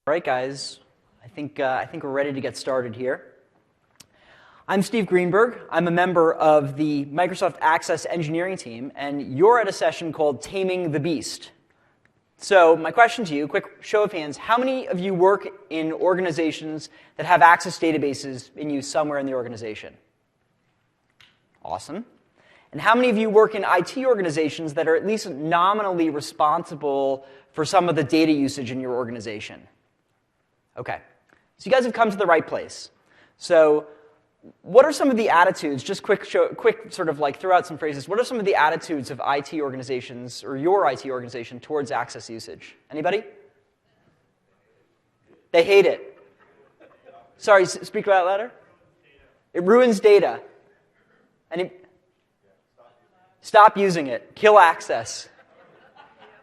All right, guys. I think we're ready to get started here. I'm Steve Greenberg. I'm a member of the Microsoft Access engineering team, and you're at a session called Taming the Beast. So my question to you, quick show of hands, how many of you work in organizations that have Access databases in use somewhere in the organization? Awesome. And how many of you work in IT organizations that are at least nominally responsible for some of the data usage in your organization? Okay. So you guys have come to the right place. So what are some of the attitudes, just quick sort of like throw out some phrases, what are some of the attitudes of IT organizations, or your IT organization, towards Access usage? Anybody? They hate it. Sorry, speak out louder. It ruins data. Stop using it. Kill Access.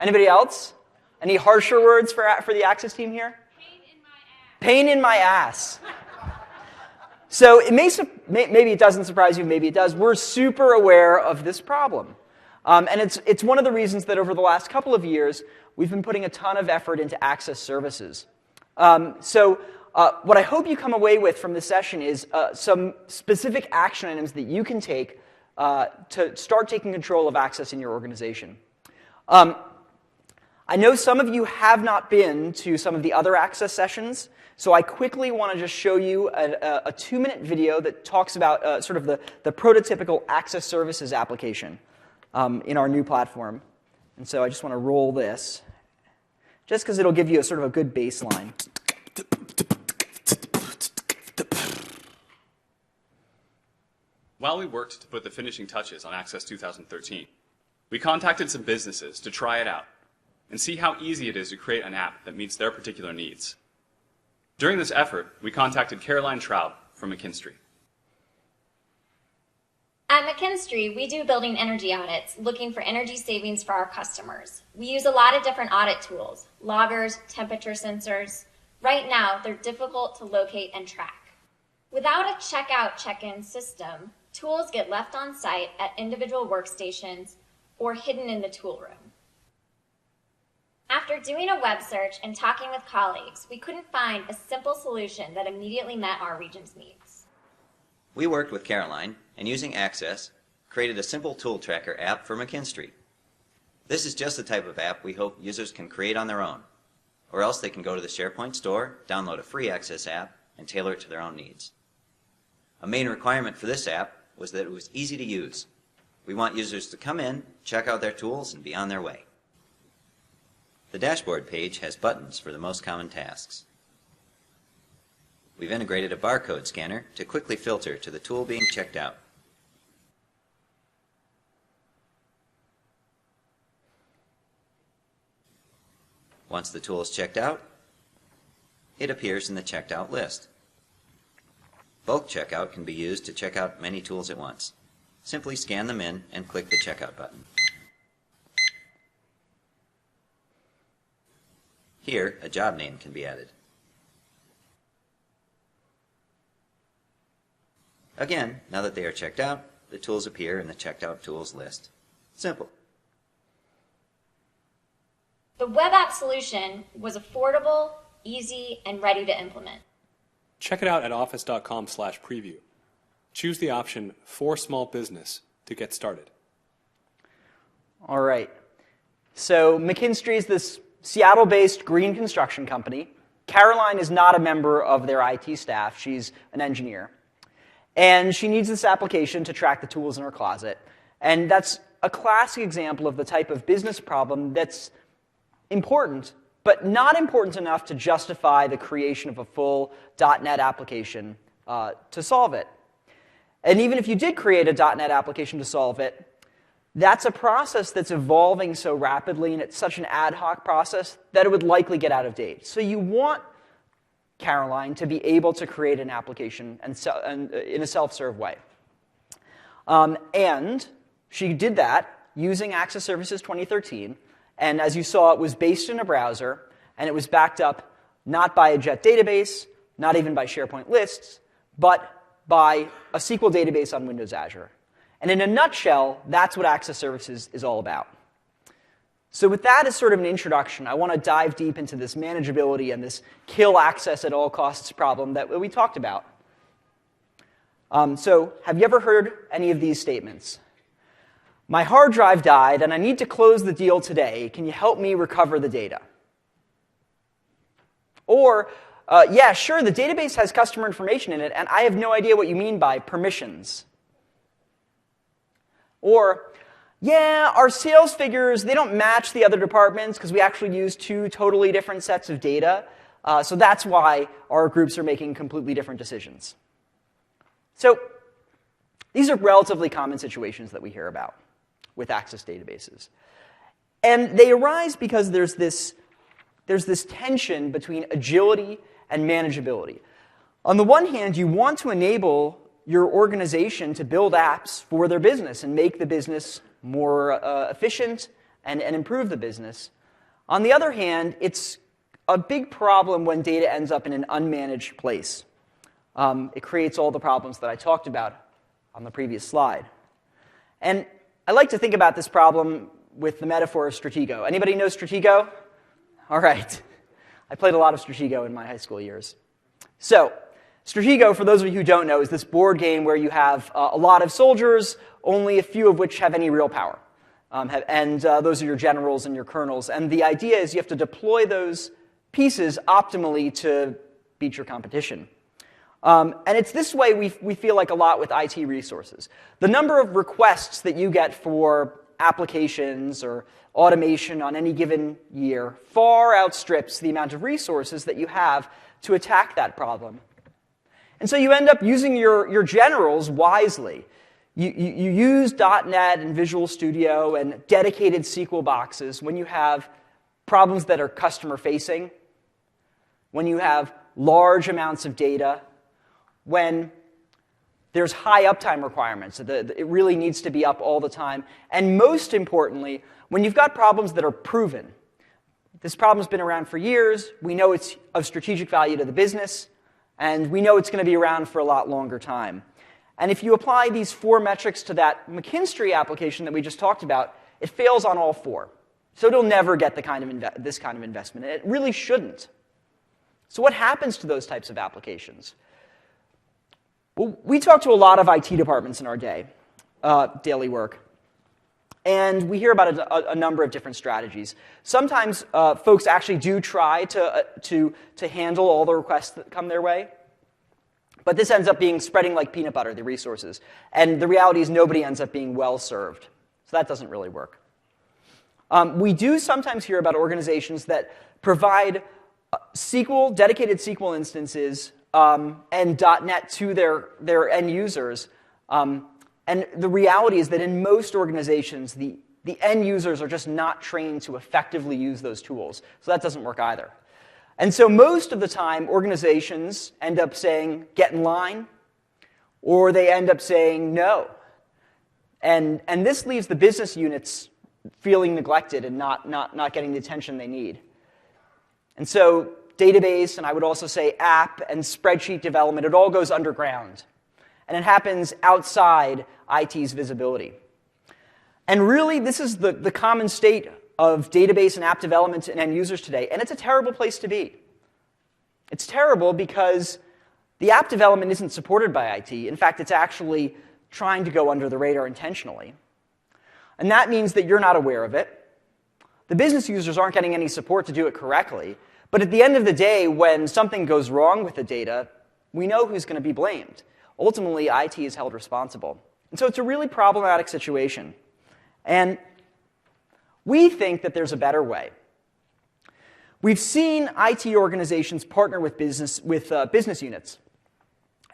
Anybody else? Any harsher words for the Access team here? Pain in my ass. So it maybe it doesn't surprise you, maybe it does. We're super aware of this problem. And it's one of the reasons that over the last couple of years, we've been putting a ton of effort into Access services. So what I hope you come away with from this session is some specific action items that you can take to start taking control of Access in your organization. I know some of you have not been to some of the other Access sessions, so I quickly want to just show you a 2-minute video that talks about sort of the prototypical Access services application in our new platform. And so I just want to roll this, just because it'll give you a sort of a good baseline. While we worked to put the finishing touches on Access 2013, we contacted some businesses to try it out and see how easy it is to create an app that meets their particular needs. During this effort, we contacted Caroline Traub from McKinstry. At McKinstry, we do building energy audits, looking for energy savings for our customers. We use a lot of different audit tools, loggers, temperature sensors. Right now, they're difficult to locate and track. Without a checkout check-in system, tools get left on site at individual workstations or hidden in the tool room. After doing a web search and talking with colleagues, we couldn't find a simple solution that immediately met our region's needs. We worked with Caroline, and using Access, created a simple tool tracker app for McKinstry. This is just the type of app we hope users can create on their own, or else they can go to the SharePoint store, download a free Access app, and tailor it to their own needs. A main requirement for this app was that it was easy to use. We want users to come in, check out their tools, and be on their way. The dashboard page has buttons for the most common tasks. We've integrated a barcode scanner to quickly filter to the tool being checked out. Once the tool is checked out, it appears in the checked out list. Bulk checkout can be used to check out many tools at once. Simply scan them in and click the checkout button. Here, a job name can be added. Again, now that they are checked out, the tools appear in the checked out tools list. Simple. The web app solution was affordable, easy, and ready to implement. Check it out at office.com/preview. Choose the option for small business to get started. All right. So McKinstry is this Seattle-based green construction company. Caroline is not a member of their IT staff. She's an engineer. And she needs this application to track the tools in her closet. And that's a classic example of the type of business problem that's important, but not important enough to justify the creation of a full .NET application to solve it. And even if you did create a .NET application to solve it, that's a process that's evolving so rapidly, and it's such an ad hoc process that it would likely get out of date. So you want Caroline to be able to create an application and in a self-serve way. And she did that using Access Services 2013. And as you saw, it was based in a browser, and it was backed up not by a Jet database, not even by SharePoint lists, but by a SQL database on Windows Azure. And in a nutshell, that's what Access Services is all about. So with that as sort of an introduction, I want to dive deep into this manageability and this kill access at all costs problem that we talked about. So have you ever heard any of these statements? My hard drive died and I need to close the deal today. Can you help me recover the data? Or, yeah, sure, the database has customer information in it and I have no idea what you mean by permissions. Or, yeah, our sales figures, they don't match the other departments because we actually use two totally different sets of data. So that's why our groups are making completely different decisions. So these are relatively common situations that we hear about with Access databases. And they arise because there's this tension between agility and manageability. On the one hand, you want to enable your organization to build apps for their business and make the business more efficient and improve the business. On the other hand, it's a big problem when data ends up in an unmanaged place. It creates all the problems that I talked about on the previous slide. And I like to think about this problem with the metaphor of Stratego. Anybody know Stratego? All right. I played a lot of Stratego in my high school years. So, Stratego, for those of you who don't know, is this board game where you have a lot of soldiers, only a few of which have any real power. Those are your generals and your colonels. And the idea is you have to deploy those pieces optimally to beat your competition. And it's this way we feel like a lot with IT resources. The number of requests that you get for applications or automation on any given year far outstrips the amount of resources that you have to attack that problem. And so you end up using your generals wisely. You use .NET and Visual Studio and dedicated SQL boxes when you have problems that are customer-facing, when you have large amounts of data, when there's high uptime requirements. It really needs to be up all the time. And most importantly, when you've got problems that are proven. This problem's been around for years. We know it's of strategic value to the business. And we know it's going to be around for a lot longer time. And if you apply these 4 metrics to that McKinstry application that we just talked about, it fails on all 4. So it'll never get this kind of investment. And it really shouldn't. So what happens to those types of applications? Well, we talk to a lot of IT departments in our daily work. And we hear about a number of different strategies. Sometimes folks actually do try to handle all the requests that come their way. But this ends up being spreading like peanut butter, the resources. And the reality is nobody ends up being well served. So that doesn't really work. We do sometimes hear about organizations that provide dedicated SQL instances and .NET to their end users. And the reality is that in most organizations, the end users are just not trained to effectively use those tools. So that doesn't work either. And so most of the time, organizations end up saying, get in line, or they end up saying no. And this leaves the business units feeling neglected and not getting the attention they need. And so database, and I would also say app and spreadsheet development, it all goes underground. And it happens outside IT's visibility. And really, this is the common state of database and app development and end users today, and it's a terrible place to be. It's terrible because the app development isn't supported by IT. In fact, it's actually trying to go under the radar intentionally. And that means that you're not aware of it. The business users aren't getting any support to do it correctly. But at the end of the day, when something goes wrong with the data, we know who's going to be blamed. Ultimately, IT is held responsible. And so it's a really problematic situation. And we think that there's a better way. We've seen IT organizations partner with business units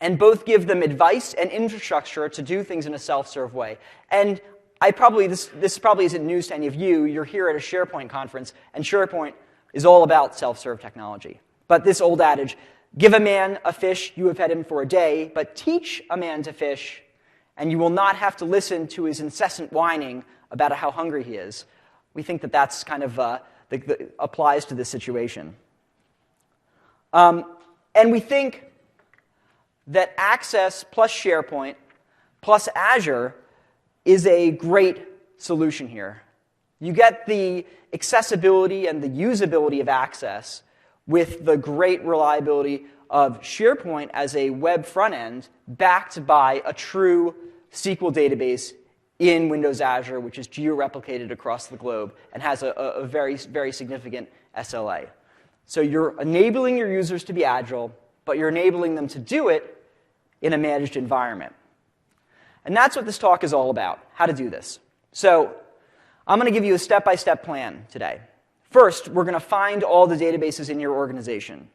and both give them advice and infrastructure to do things in a self-serve way. And this probably isn't news to any of you. You're here at a SharePoint conference, and SharePoint is all about self-serve technology. But this old adage, give a man a fish, you have fed him for a day, but teach a man to fish, and you will not have to listen to his incessant whining about how hungry he is. We think that that's kind of applies to this situation. And we think that Access plus SharePoint plus Azure is a great solution here. You get the accessibility and the usability of Access with the great reliability of SharePoint as a web front end backed by a true SQL database in Windows Azure, which is geo-replicated across the globe and has a very, very significant SLA. So you're enabling your users to be agile, but you're enabling them to do it in a managed environment. And that's what this talk is all about, how to do this. So I'm going to give you a step-by-step plan today. First, we're going to find all the databases in your organization.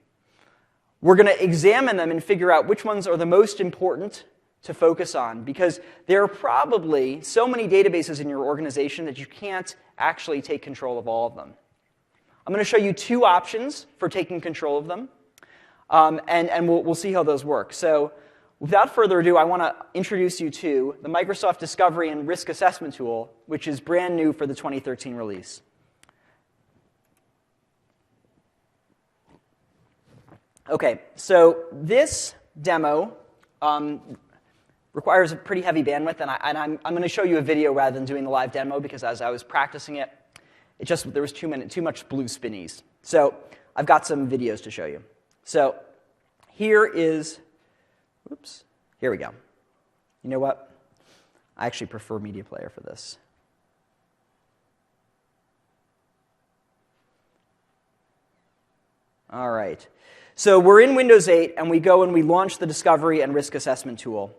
We're going to examine them and figure out which ones are the most important to focus on, because there are probably so many databases in your organization that you can't actually take control of all of them. I'm going to show you two options for taking control of them, and we'll see how those work. So without further ado, I want to introduce you to the Microsoft Discovery and Risk Assessment Tool, which is brand new for the 2013 release. Okay, so this demo requires a pretty heavy bandwidth, and I'm going to show you a video rather than doing the live demo, because as I was practicing it, there was too much blue spinnies. So I've got some videos to show you. So here we go. You know what? I actually prefer Media Player for this. All right. So we're in Windows 8, and we go and we launch the Discovery and Risk Assessment tool.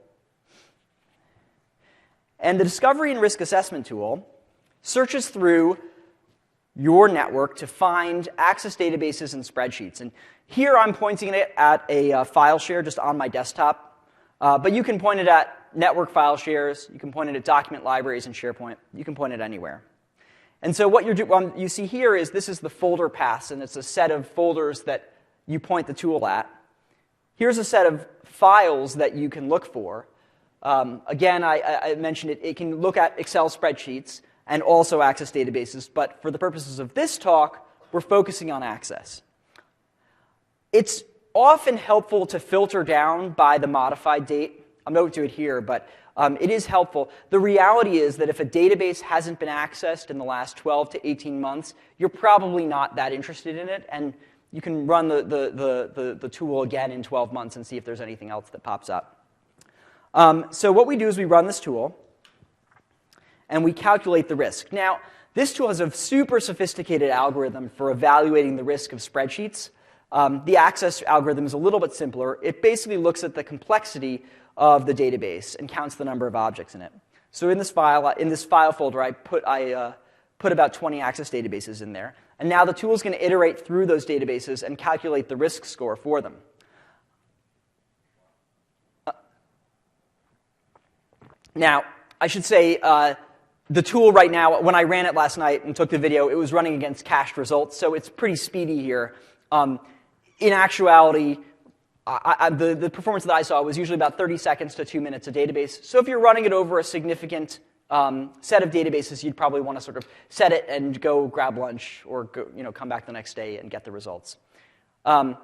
And the Discovery and Risk Assessment tool searches through your network to find Access databases and spreadsheets. And here I'm pointing it at a file share just on my desktop. But you can point it at network file shares. You can point it at document libraries in SharePoint. You can point it anywhere. And so what you see here is this is the folder paths, and it's a set of folders that you point the tool at. Here's a set of files that you can look for. Again, I mentioned it can look at Excel spreadsheets and also Access databases, but for the purposes of this talk, we're focusing on Access. It's often helpful to filter down by the modified date. I'm not going to do it here, but it is helpful. The reality is that if a database hasn't been accessed in the last 12 to 18 months, you're probably not that interested in it, and you can run the tool again in 12 months and see if there's anything else that pops up. So what we do is we run this tool, and we calculate the risk. Now, this tool has a super sophisticated algorithm for evaluating the risk of spreadsheets. The Access algorithm is a little bit simpler. It basically looks at the complexity of the database and counts the number of objects in it. So in this file folder, I put about 20 Access databases in there. And now the tool is going to iterate through those databases and calculate the risk score for them. Now, I should say the tool right now, when I ran it last night and took the video, it was running against cached results, so it's pretty speedy here. In actuality, the performance that I saw was usually about 30 seconds to 2 minutes a database. So if you're running it over a significant set of databases, you'd probably want to sort of set it and go grab lunch or come back the next day and get the results. So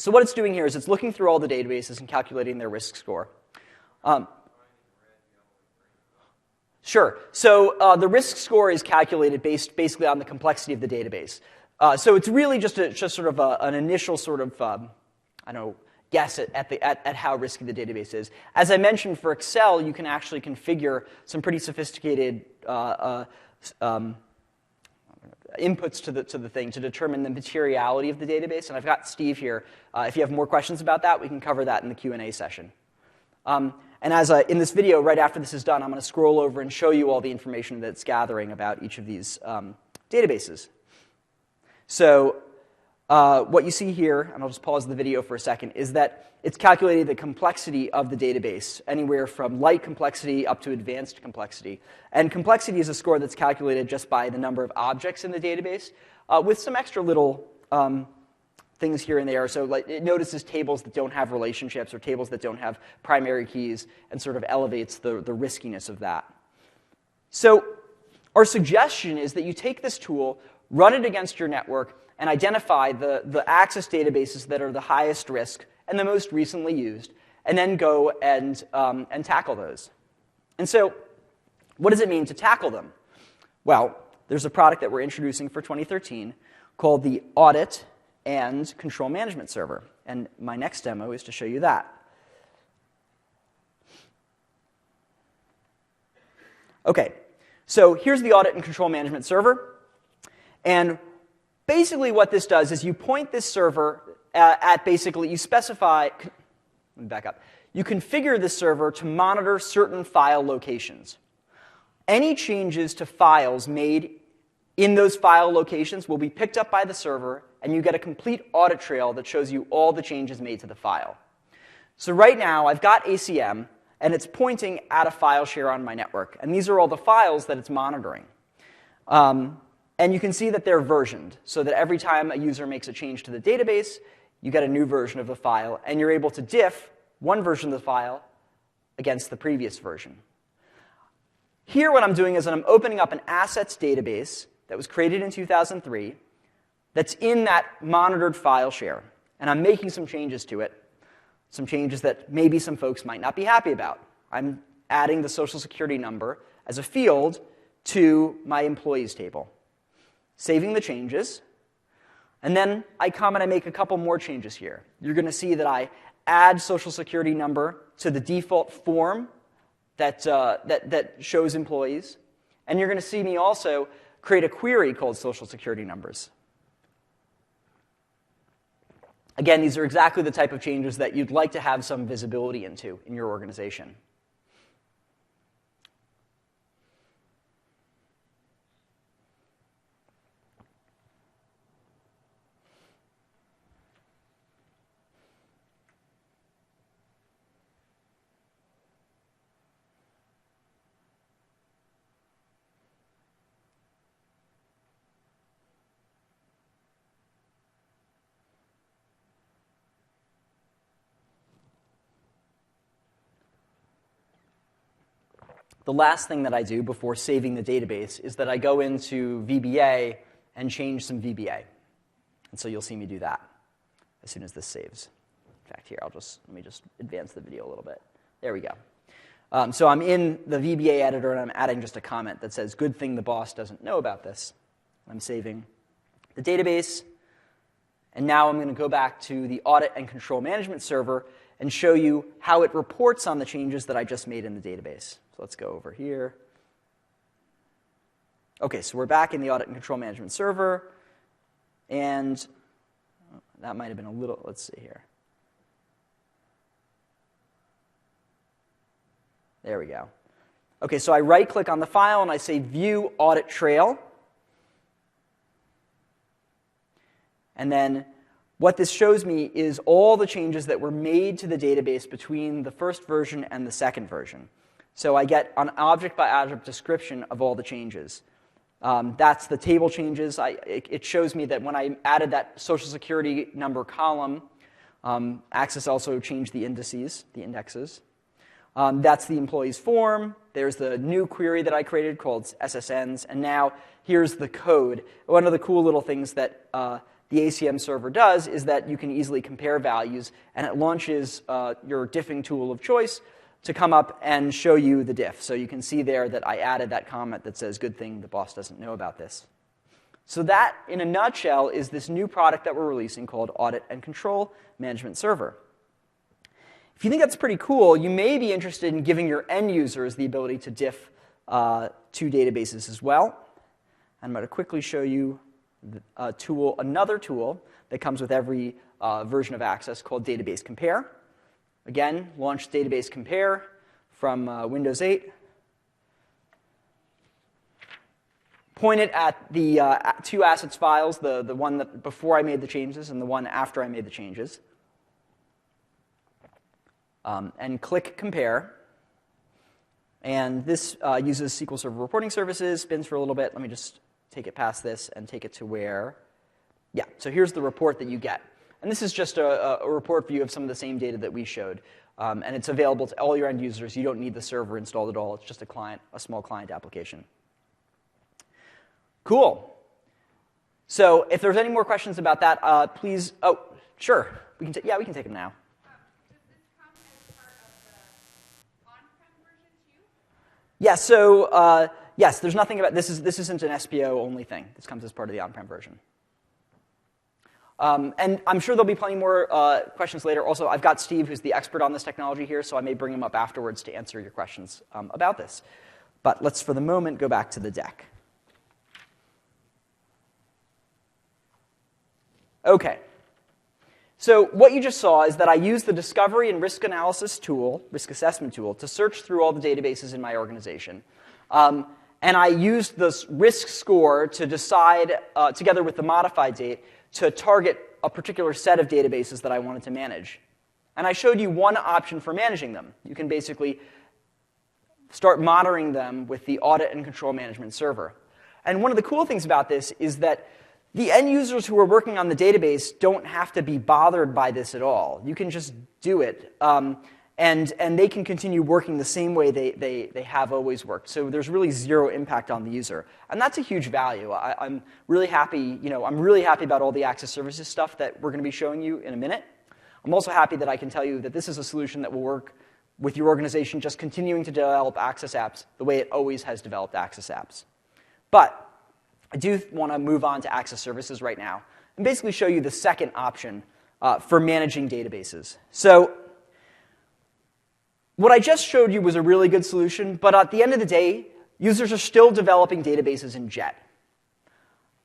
what it's doing here is it's looking through all the databases and calculating their risk score. Sure. So the risk score is calculated based basically on the complexity of the database. So it's really just sort of an initial sort of guess at how risky the database is. As I mentioned, for Excel, you can actually configure some pretty sophisticated inputs to the thing to determine the materiality of the database. And I've got Steve here. If you have more questions about that, we can cover that in the Q&A session. And in this video, right after this is done, I'm going to scroll over and show you all the information that it's gathering about each of these databases. So what you see here, and I'll just pause the video for a second, is that it's calculated the complexity of the database, anywhere from light complexity up to advanced complexity. And complexity is a score that's calculated just by the number of objects in the database, with some extra little things here and there. So it notices tables that don't have relationships or tables that don't have primary keys, and sort of elevates the riskiness of that. So our suggestion is that you take this tool, run it against your network, and identify the Access databases that are the highest risk and the most recently used, and then go and tackle those. And so what does it mean to tackle them? Well, there's a product that we're introducing for 2013 called the Audit and Control Management Server. And my next demo is to show you that. Okay, so here's the Audit and Control Management Server. And basically what this does is you point this server at basically, you specify, let me back up. You configure this server to monitor certain file locations. Any changes to files made in those file locations will be picked up by the server, and you get a complete audit trail that shows you all the changes made to the file. So right now, I've got ACM, and it's pointing at a file share on my network. And these are all the files that it's monitoring. And you can see that they're versioned, so that every time a user makes a change to the database, you get a new version of the file, and you're able to diff one version of the file against the previous version. Here what I'm doing is that I'm opening up an assets database that was created in 2003 that's in that monitored file share. And I'm making some changes to it, some changes that maybe some folks might not be happy about. I'm adding the Social Security number as a field to my employees table, saving the changes, and then I come and I make a couple more changes here. You're going to see that I add Social Security number to the default form that shows employees. And you're going to see me also create a query called Social Security numbers. Again, these are exactly the type of changes that you'd like to have some visibility into in your organization. The last thing that I do before saving the database is that I go into VBA and change some VBA. And so you'll see me do that as soon as this saves. In fact, here, let me just advance the video a little bit. There we go. So I'm in the VBA editor, and I'm adding just a comment that says, "Good thing the boss doesn't know about this." I'm saving the database. And now I'm going to go back to the Audit and Control Management Server and show you how it reports on the changes that I just made in the database. So let's go over here. Okay, so we're back in the Audit and Control Management Server. And that might have been a little, let's see here. There we go. Okay, so I right-click on the file and I say View Audit Trail. And then what this shows me is all the changes that were made to the database between the first version and the second version. So I get an object-by-object description of all the changes. That's the table changes. It shows me that when I added that Social Security number column, Access also changed the indices, the indexes. That's the employee's form. There's the new query that I created called SSNs. And now here's the code. One of the cool little things that the ACM server does is that you can easily compare values, and it launches your diffing tool of choice to come up and show you the diff. So you can see there that I added that comment that says, "Good thing the boss doesn't know about this." So that, in a nutshell, is this new product that we're releasing called Audit and Control Management Server. If you think that's pretty cool, you may be interested in giving your end users the ability to diff two databases as well. I'm going to quickly show you another tool that comes with every version of Access called Database Compare. Again, launch Database Compare from Windows 8. Point it at the two assets files, the one that before I made the changes and the one after I made the changes. And click Compare. And this uses SQL Server Reporting Services, spins for a little bit. Let me just take it past this and take it to where, yeah, so here's the report that you get. And this is just a report view of some of the same data that we showed. And it's available to all your end users. You don't need the server installed at all. It's just a small client application. Cool. So if there's any more questions about that, please, oh, sure. We can take them now. Does this come as part of the on-prem version too? Yeah, so Yes, there's nothing about this. This isn't an SPO only thing. This comes as part of the on-prem version. And I'm sure there'll be plenty more questions later. Also, I've got Steve, who's the expert on this technology here, so I may bring him up afterwards to answer your questions about this. But let's, for the moment, go back to the deck. OK. So what you just saw is that I used the discovery and risk analysis tool, risk assessment tool, to search through all the databases in my organization. And I used this risk score to decide, together with the modified date, to target a particular set of databases that I wanted to manage. And I showed you one option for managing them. You can basically start monitoring them with the audit and control management server. And one of the cool things about this is that the end users who are working on the database don't have to be bothered by this at all. You can just do it, and they can continue working the same way they have always worked. So there's really zero impact on the user, and that's a huge value. I'm really happy. I'm really happy about all the access services stuff that we're going to be showing you in a minute. I'm also happy that I can tell you that this is a solution that will work with your organization just continuing to develop access apps the way it always has developed access apps. But I do want to move on to access services right now and basically show you the second option for managing databases. So what I just showed you was a really good solution, but at the end of the day, users are still developing databases in Jet.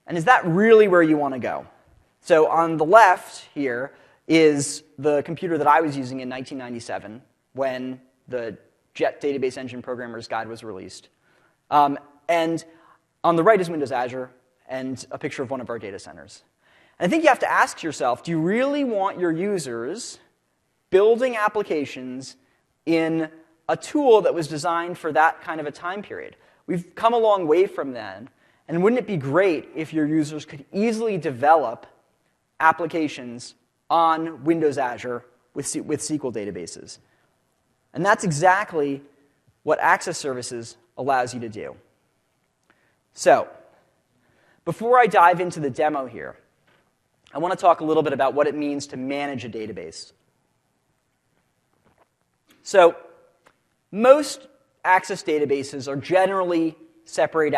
And is that really where you want to go? So on the left here is the computer that I was using in 1997 when the Jet Database Engine Programmer's Guide was released. And on the right is Windows Azure and a picture of one of our data centers. And I think you have to ask yourself, do you really want your users building applications in a tool that was designed for that kind of a time period? We've come a long way from then, and wouldn't it be great if your users could easily develop applications on Windows Azure with SQL databases? And that's exactly what Access Services allows you to do. So, before I dive into the demo here, I want to talk a little bit about what it means to manage a database. So, most Access databases are generally separated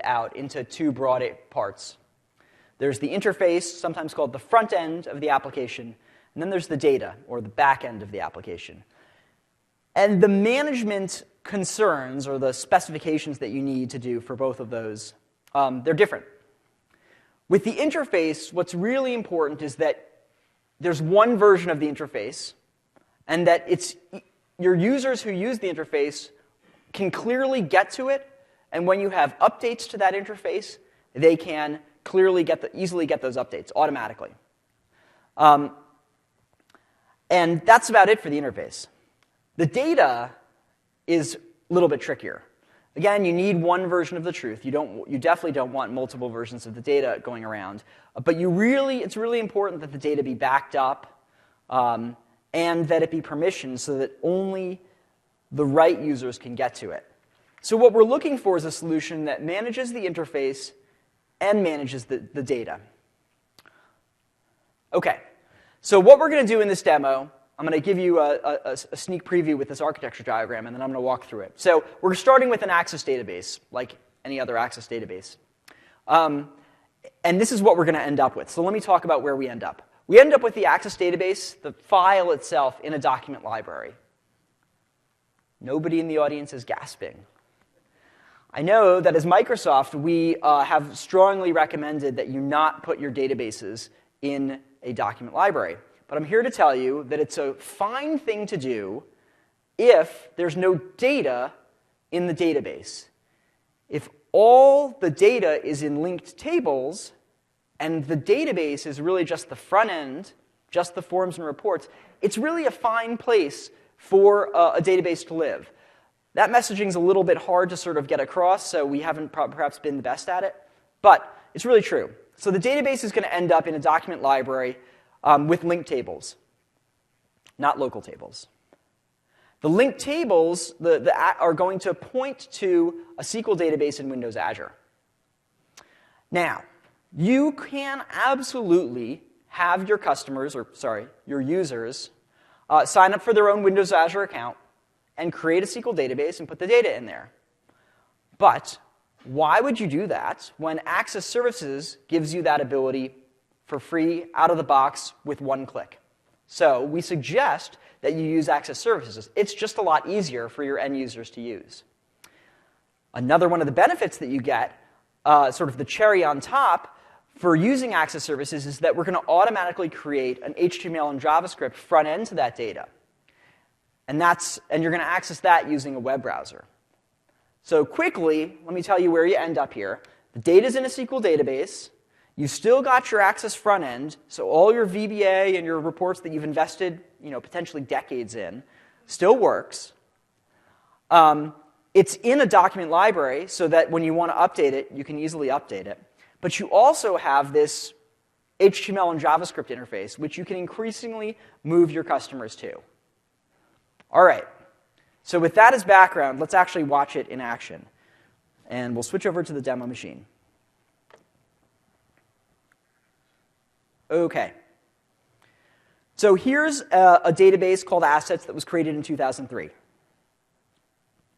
out into two broad parts. There's the interface, sometimes called the front end of the application, and then there's the data, or the back end of the application. And the management concerns, or the specifications that you need to do for both of those, they're different. With the interface, what's really important is that there's one version of the interface, and that your users who use the interface can clearly get to it, and when you have updates to that interface, they can clearly easily get those updates automatically. And that's about it for the interface. The data is a little bit trickier. Again, you need one version of the truth. You definitely don't want multiple versions of the data going around. But it's really important that the data be backed up and that it be permissioned so that only the right users can get to it. So what we're looking for is a solution that manages the interface and manages the data. OK, so what we're going to do in this demo, I'm going to give you a sneak preview with this architecture diagram, and then I'm going to walk through it. So we're starting with an Access database, like any other Access database. And this is what we're going to end up with. So let me talk about where we end up. We end up with the Access database, the file itself, in a document library. Nobody in the audience is gasping. I know that as Microsoft, we have strongly recommended that you not put your databases in a document library. But I'm here to tell you that it's a fine thing to do if there's no data in the database. If all the data is in linked tables, and the database is really just the front end, just the forms and reports, it's really a fine place for a database to live. That messaging's a little bit hard to sort of get across, so we haven't perhaps been the best at it. But it's really true. So the database is going to end up in a document library with linked tables, not local tables. The linked tables are going to point to a SQL database in Windows Azure. Now, you can absolutely have your customers, your users, sign up for their own Windows Azure account and create a SQL database and put the data in there. But why would you do that when Access Services gives you that ability for free, out of the box, with one click? So we suggest that you use Access Services. It's just a lot easier for your end users to use. Another one of the benefits that you get, sort of the cherry on top, for using Access Services is that we're going to automatically create an HTML and JavaScript front end to that data. And you're going to access that using a web browser. So quickly, let me tell you where you end up here. The data's in a SQL database. You've still got your Access front end, so all your VBA and your reports that you've invested, potentially decades in, still works. It's in a document library so that when you want to update it, you can easily update it. But you also have this HTML and JavaScript interface, which you can increasingly move your customers to. All right. So with that as background, let's actually watch it in action. And we'll switch over to the demo machine. OK. So here's a database called Assets that was created in 2003.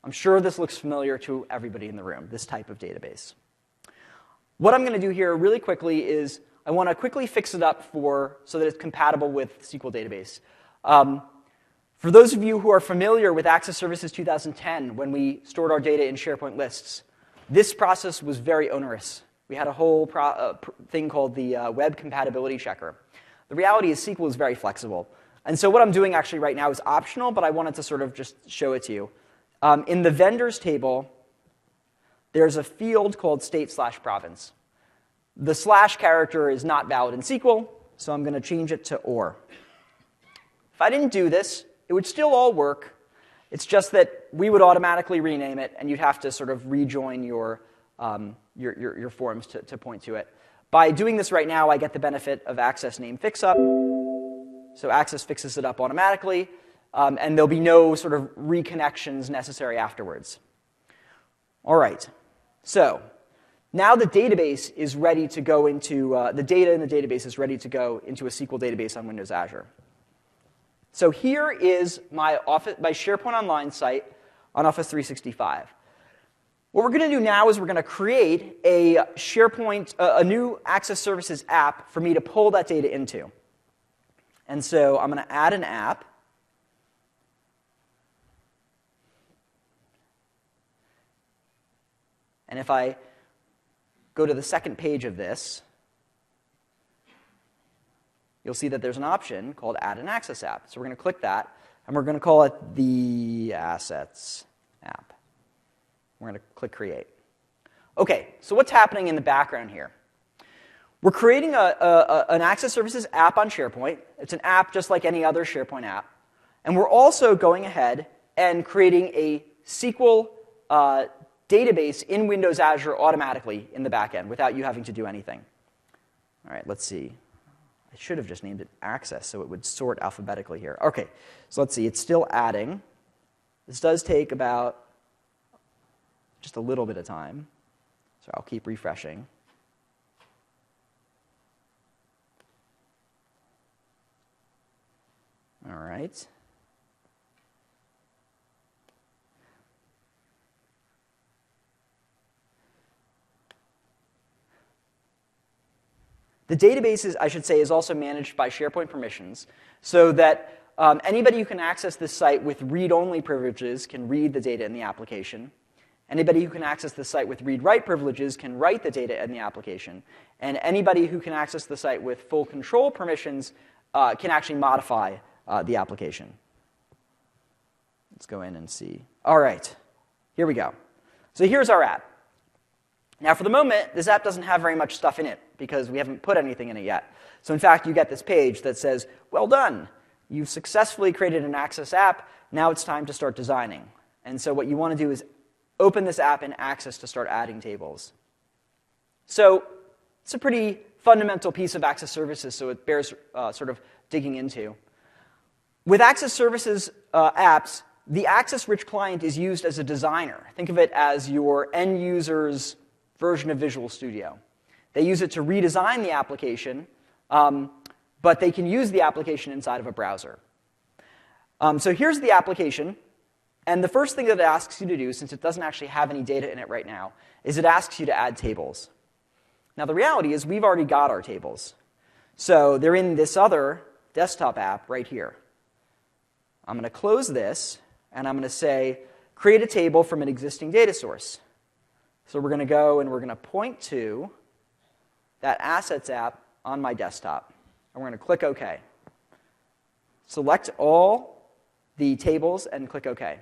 I'm sure this looks familiar to everybody in the room, this type of database. What I'm going to do here really quickly is I want to quickly fix it up so that it's compatible with SQL database. For those of you who are familiar with Access Services 2010, when we stored our data in SharePoint lists, this process was very onerous. We had a whole thing called the Web Compatibility Checker. The reality is SQL is very flexible. And so what I'm doing actually right now is optional, but I wanted to sort of just show it to you. In the vendors table, there's a field called state/province. The slash character is not valid in SQL, so I'm going to change it to or. If I didn't do this, it would still all work. It's just that we would automatically rename it, and you'd have to sort of rejoin your forms to point to it. By doing this right now, I get the benefit of Access name fix-up. So Access fixes it up automatically, and there'll be no sort of reconnections necessary afterwards. All right. So now the database is ready to go into, the data in the database is ready to go into a SQL database on Windows Azure. So here is my SharePoint Online site on Office 365. What we're going to do now is we're going to create a a new Access Services app for me to pull that data into. And so I'm going to add an app. And if I go to the second page of this, you'll see that there's an option called Add an Access App. So we're going to click that, and we're going to call it the Assets app. We're going to click Create. OK, so what's happening in the background here? We're creating an Access Services app on SharePoint. It's an app just like any other SharePoint app. And we're also going ahead and creating a SQL database in Windows Azure automatically in the back end without you having to do anything. All right, let's see. I should have just named it Access so it would sort alphabetically here. OK, so let's see. It's still adding. This does take about just a little bit of time. So I'll keep refreshing. All right. The database, I should say, is also managed by SharePoint permissions, so that anybody who can access this site with read-only privileges can read the data in the application. Anybody who can access the site with read-write privileges can write the data in the application. And anybody who can access the site with full control permissions can actually modify the application. Let's go in and see. All right, here we go. So here's our app. Now, for the moment, this app doesn't have very much stuff in it because we haven't put anything in it yet. So in fact, you get this page that says, well done. You've successfully created an Access app. Now it's time to start designing. And so what you want to do is open this app in Access to start adding tables. So it's a pretty fundamental piece of Access Services, so it bears sort of digging into. With Access Services apps, the Access-rich client is used as a designer. Think of it as your end user's version of Visual Studio. They use it to redesign the application, but they can use the application inside of a browser. So here's the application. And the first thing that it asks you to do, since it doesn't actually have any data in it right now, is it asks you to add tables. Now, the reality is we've already got our tables. So they're in this other desktop app right here. I'm going to close this, and I'm going to say, create a table from an existing data source. So we're going to go and we're going to point to that Assets app on my desktop. And we're going to click OK. Select all the tables and click OK.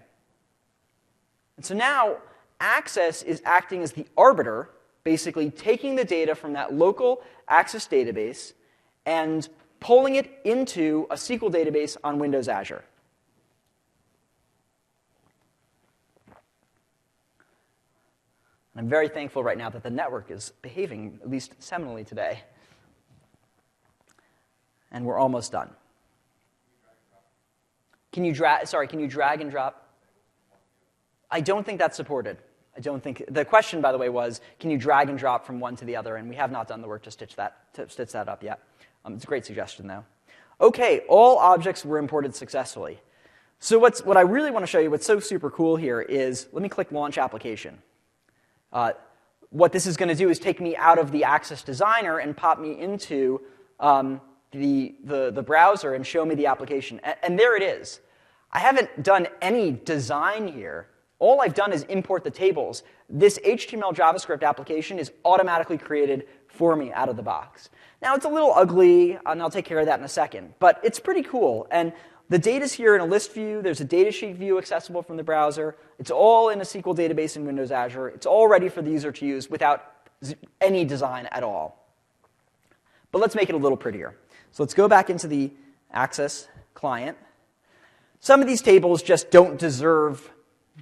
And so now Access is acting as the arbiter, basically taking the data from that local Access database and pulling it into a SQL database on Windows Azure. And I'm very thankful right now that the network is behaving, at least seminally today. And we're almost done. Can you drag and drop? I don't think that's supported. I don't think the question, by the way, was can you drag and drop from one to the other? And we have not done the work to stitch that up yet. It's a great suggestion, though. Okay, all objects were imported successfully. So what I really want to show you, what's so super cool here is, let me click Launch Application. What this is going to do is take me out of the Access Designer and pop me into the browser and show me the application. And there it is. I haven't done any design here. All I've done is import the tables. This HTML JavaScript application is automatically created for me out of the box. Now, it's a little ugly, and I'll take care of that in a second, but it's pretty cool. And the data's here in a list view. There's a datasheet view accessible from the browser. It's all in a SQL database in Windows Azure. It's all ready for the user to use without any design at all. But let's make it a little prettier. So let's go back into the Access client. Some of these tables just don't deserve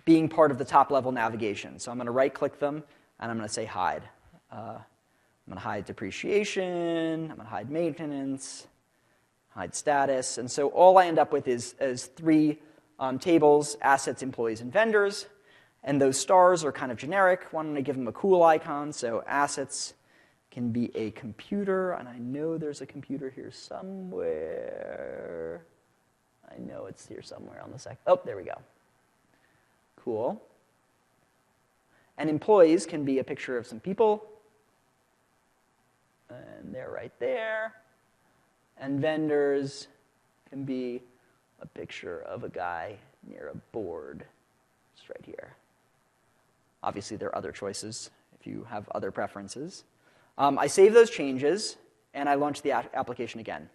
being part of the top-level navigation. So I'm going to right-click them, and I'm going to say hide. I'm going to hide depreciation. I'm going to hide maintenance. Hide status. And so all I end up with is three tables: assets, employees, and vendors. And those stars are kind of generic. Why don't I give them a cool icon? So assets can be a computer. And I know there's a computer here somewhere. I know it's here somewhere on the sec. Oh, there we go. Cool. And employees can be a picture of some people. And they're right there. And vendors can be a picture of a guy near a board. It's right here. Obviously, there are other choices if you have other preferences. I save those changes, and I launch the application again.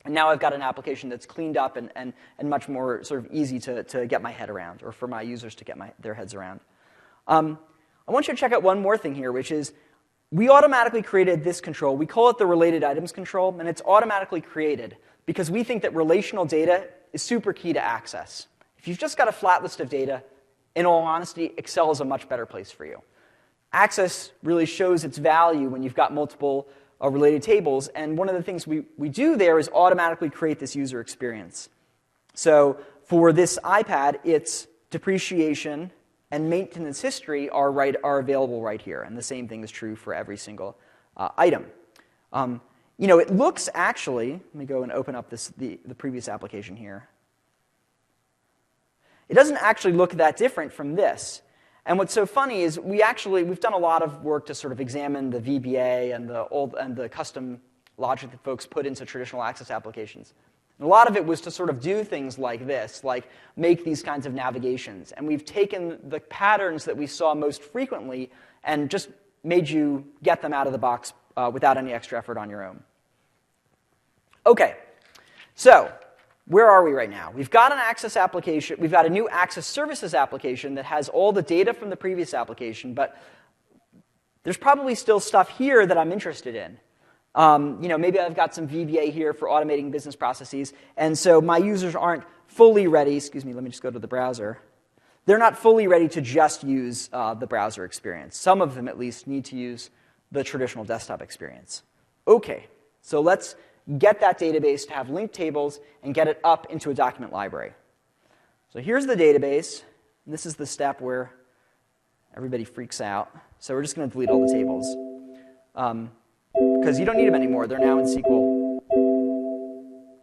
And now I've got an application that's cleaned up and much more sort of easy to get my head around, or for my users to get their heads around. I want you to check out one more thing here, which is we automatically created this control. We call it the related items control, and it's automatically created because we think that relational data is super key to Access. If you've just got a flat list of data, in all honesty, Excel is a much better place for you. Access really shows its value when you've got multiple related tables, and one of the things we do there is automatically create this user experience. So for this iPad, its depreciation and maintenance history are available right here, and the same thing is true for every single item. It looks actually, let me go and open up the previous application here. It doesn't actually look that different from this. And what's so funny is we've done a lot of work to sort of examine the VBA and the custom logic that folks put into traditional Access applications. And a lot of it was to sort of do things like this, like make these kinds of navigations. And we've taken the patterns that we saw most frequently and just made you get them out of the box without any extra effort on your own. Okay, so where are we right now? We've got an Access application. We've got a new Access Services application that has all the data from the previous application, but there's probably still stuff here that I'm interested in. Maybe I've got some VBA here for automating business processes, and so my users aren't fully ready. Excuse me, let me just go to the browser. They're not fully ready to just use the browser experience. Some of them, at least, need to use the traditional desktop experience. Okay, so let's get that database to have linked tables and get it up into a document library. So here's the database. And this is the step where everybody freaks out. So we're just going to delete all the tables. Because you don't need them anymore. They're now in SQL.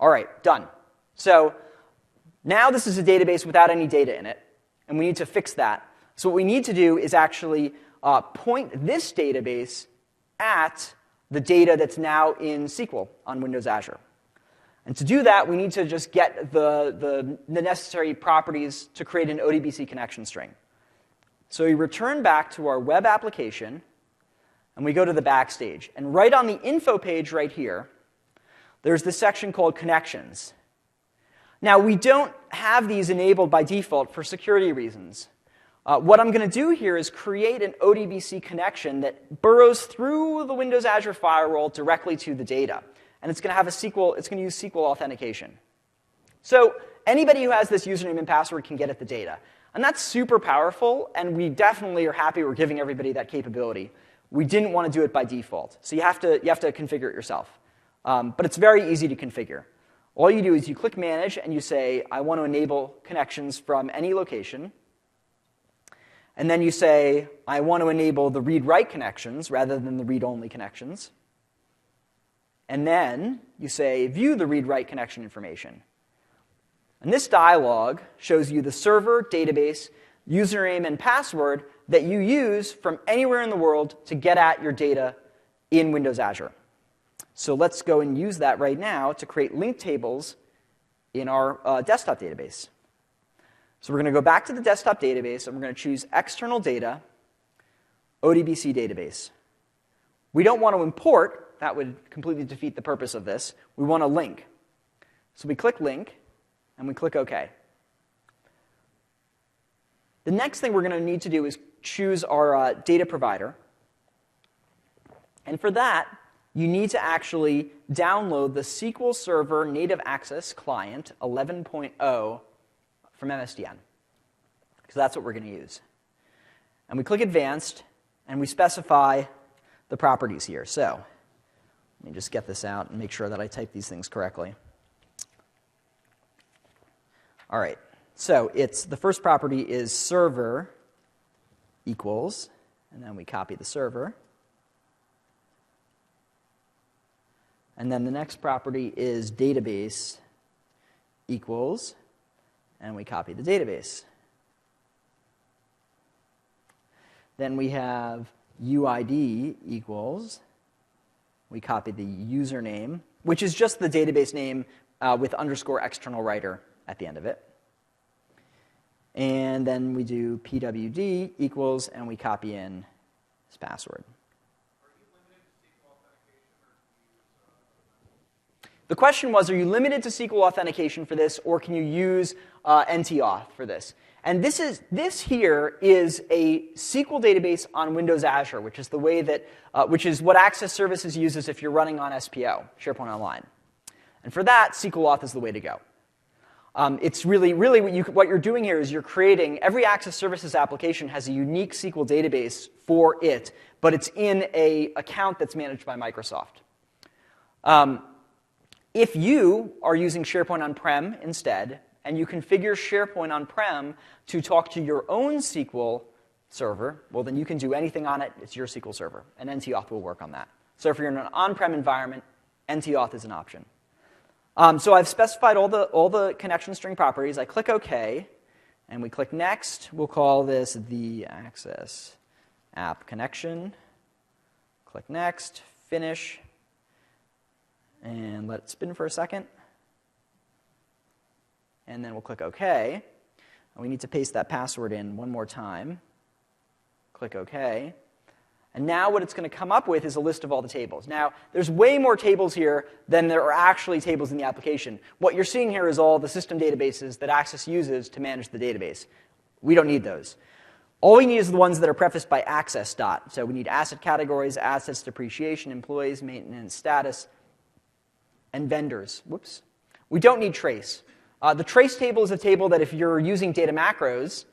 All right, done. So Now this is a database without any data in it, and we need to fix that. So what we need to do is actually point this database at the data that's now in SQL on Windows Azure. And to do that, we need to just get the necessary properties to create an ODBC connection string. So we return back to our web application, and we go to the backstage. And right on the info page right here, there's this section called Connections. Now, we don't have these enabled by default for security reasons. What I'm going to do here is create an ODBC connection that burrows through the Windows Azure firewall directly to the data. And it's going to have it's going to use SQL authentication. So anybody who has this username and password can get at the data. And that's super powerful, and we definitely are happy we're giving everybody that capability. We didn't want to do it by default, so you have to configure it yourself. But it's very easy to configure. All you do is you click Manage, and you say, I want to enable connections from any location. And then you say, I want to enable the read-write connections rather than the read-only connections. And then you say, view the read-write connection information. And this dialog shows you the server, database, username, and password that you use from anywhere in the world to get at your data in Windows Azure. So let's go and use that right now to create link tables in our desktop database. So we're going to go back to the desktop database, and we're going to choose External Data, ODBC Database. We don't want to import. That would completely defeat the purpose of this. We want a link. So we click Link, and we click OK. The next thing we're going to need to do is choose our data provider. And for that, you need to actually download the SQL Server Native Access Client 11.0 from MSDN, because that's what we're going to use. And we click Advanced, and we specify the properties here. So let me just get this out and make sure that I type these things correctly. All right, so the first property is server equals, and then we copy the server. And then the next property is database equals, and we copy the database. Then we have UID equals, we copy the username, which is just the database name with underscore external writer at the end of it. And then we do PWD equals, and we copy in his password. The question was, are you limited to SQL authentication for this, or can you use NTAuth for this? And this here is a SQL database on Windows Azure, which is the way that which is what Access Services uses if you're running on SPO, SharePoint Online. And for that, SQL Auth is the way to go. It's really what you're doing here is you're creating every Access Services application has a unique SQL database for it, but it's in an account that's managed by Microsoft. If you are using SharePoint on-prem instead, and you configure SharePoint on-prem to talk to your own SQL server, well, then you can do anything on it. It's your SQL server, and NTAuth will work on that. So if you're in an on-prem environment, NTAuth is an option. So I've specified all the connection string properties. I click OK, and we click Next. We'll call this the Access App Connection. Click Next, Finish, and let it spin for a second. And then we'll click OK. And we need to paste that password in one more time. Click OK. And now what it's going to come up with is a list of all the tables. Now, there's way more tables here than there are actually tables in the application. What you're seeing here is all the system databases that Access uses to manage the database. We don't need those. All we need is the ones that are prefaced by access dot. So we need asset categories, assets, depreciation, employees, maintenance, status, and vendors. Whoops. We don't need trace. The trace table is a table that if you're using data macros,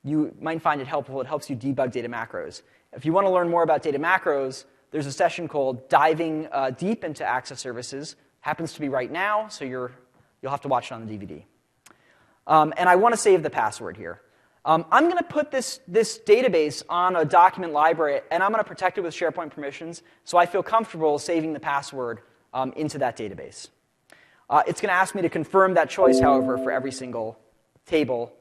you might find it helpful. It helps you debug data macros. If you want to learn more about data macros, there's a session called Diving Deep into Access Services. Happens to be right now, so you'll have to watch it on the DVD. And I want to save the password here. I'm going to put this database on a document library, and I'm going to protect it with SharePoint permissions, so I feel comfortable saving the password into that database. It's going to ask me to confirm that choice, however, for every single table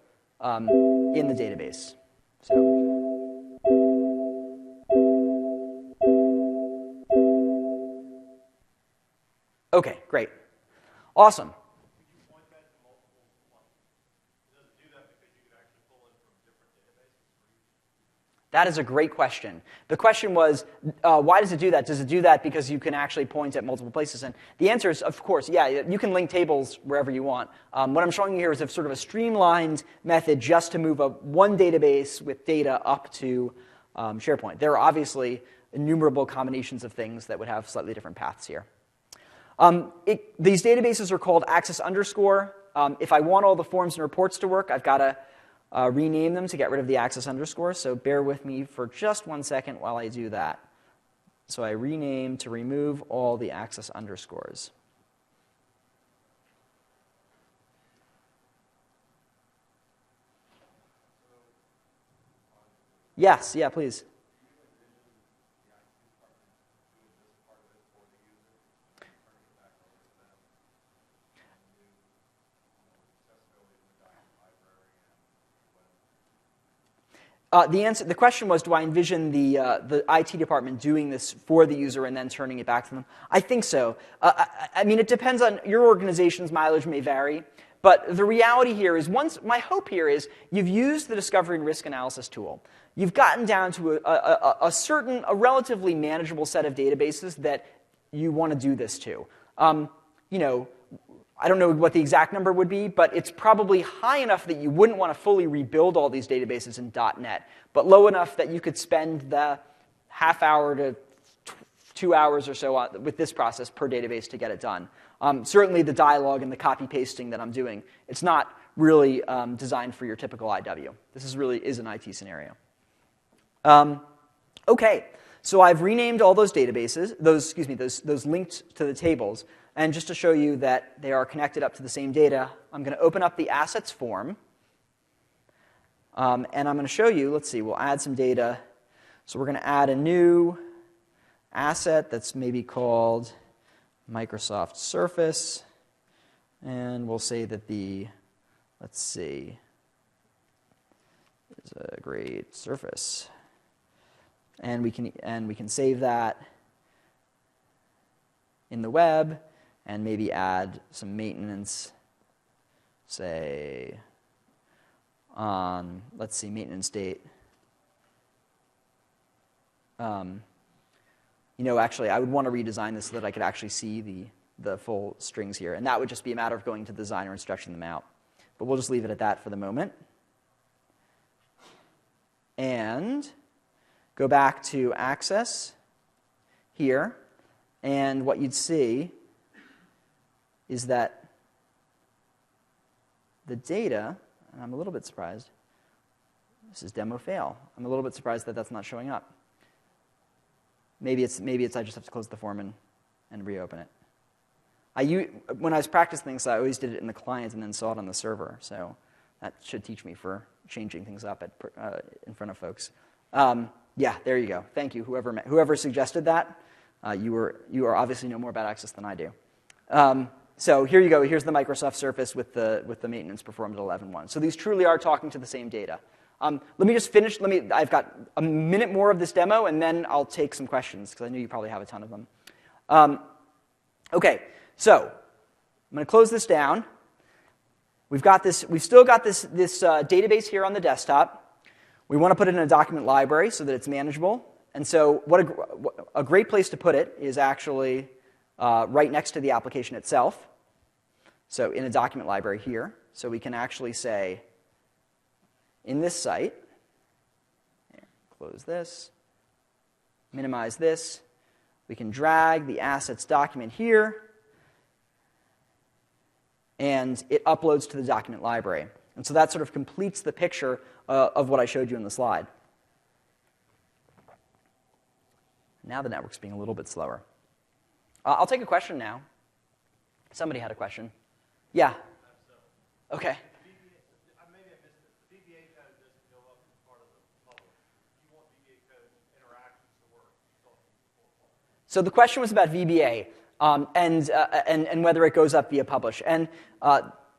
in the database. So. Okay, great. Awesome. That is a great question. The question was, why does it do that? Does it do that because you can actually point at multiple places? And the answer is, of course, yeah, you can link tables wherever you want. What I'm showing you here is a sort of a streamlined method just to move one database with data up to SharePoint. There are obviously innumerable combinations of things that would have slightly different paths here. These databases are called access underscore. If I want all the forms and reports to work, I've got to rename them to get rid of the access underscore, so bear with me for just 1 second while I do that. So I rename to remove all the access underscores. Yes, yeah, please. The question was, do I envision the IT department doing this for the user and then turning it back to them? I think so. I mean, it depends on your organization's mileage may vary, but the reality here is, my hope here is you've used the discovery and risk analysis tool. You've gotten down to a relatively manageable set of databases that you want to do this to. I don't know what the exact number would be, but it's probably high enough that you wouldn't want to fully rebuild all these databases in .NET, but low enough that you could spend the half hour to 2 hours or so with this process per database to get it done. Certainly the dialogue and the copy pasting that I'm doing, it's not really designed for your typical IW. This really is an IT scenario. Okay, so I've renamed all those databases, those linked to the tables. And just to show you that they are connected up to the same data, I'm going to open up the assets form. And I'm going to show you, let's see, we'll add some data. So we're going to add a new asset that's maybe called Microsoft Surface. And we'll say that let's see, is a great Surface. And we can save that in the web. And maybe add some maintenance, say, on, let's see, maintenance date. Actually, I would want to redesign this so that I could actually see the full strings here. And that would just be a matter of going to the designer and stretching them out. But we'll just leave it at that for the moment. And go back to Access here. And what you'd see is that the data, and I'm a little bit surprised, this is demo fail. I'm a little bit surprised that that's not showing up. Maybe it's I just have to close the form and reopen it. When I was practicing things, I always did it in the client and then saw it on the server. So that should teach me for changing things up in front of folks. Yeah, there you go. Thank you, whoever suggested that. You are obviously know more about Access than I do. So here you go. Here's the Microsoft Surface with the maintenance performed at 11.1. So these truly are talking to the same data. Let me just finish. I've got a minute more of this demo, and then I'll take some questions, because I know you probably have a ton of them. Okay, so I'm going to close this down. We've still got this database here on the desktop. We want to put it in a document library so that it's manageable. And so what a great place to put it is actually right next to the application itself. So in a document library here. So we can actually say, in this site, close this, minimize this. We can drag the assets document here, and it uploads to the document library. And so that sort of completes the picture of what I showed you in the slide. Now the network's being a little bit slower. I'll take a question now. Somebody had a question. Yeah. Okay. So the question was about VBA. and whether it goes up via publish. And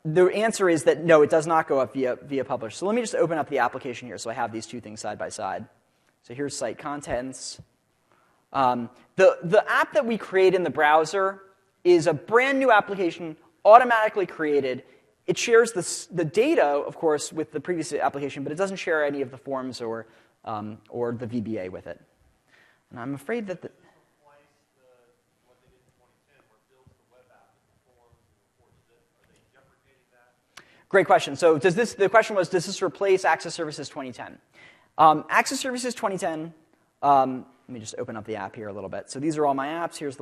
the answer is that no, it does not go up via publish. So let me just open up the application here so I have these two things side by side. So here's site contents. The app that we create in the browser is a brand new application automatically created. It shares the data, of course, with the previous application, but it doesn't share any of the forms or the VBA with it. And I'm afraid that Great question. So the question was, does this replace Access Services 2010? Access Services 2010, let me just open up the app here a little bit. So these are all my apps. Here's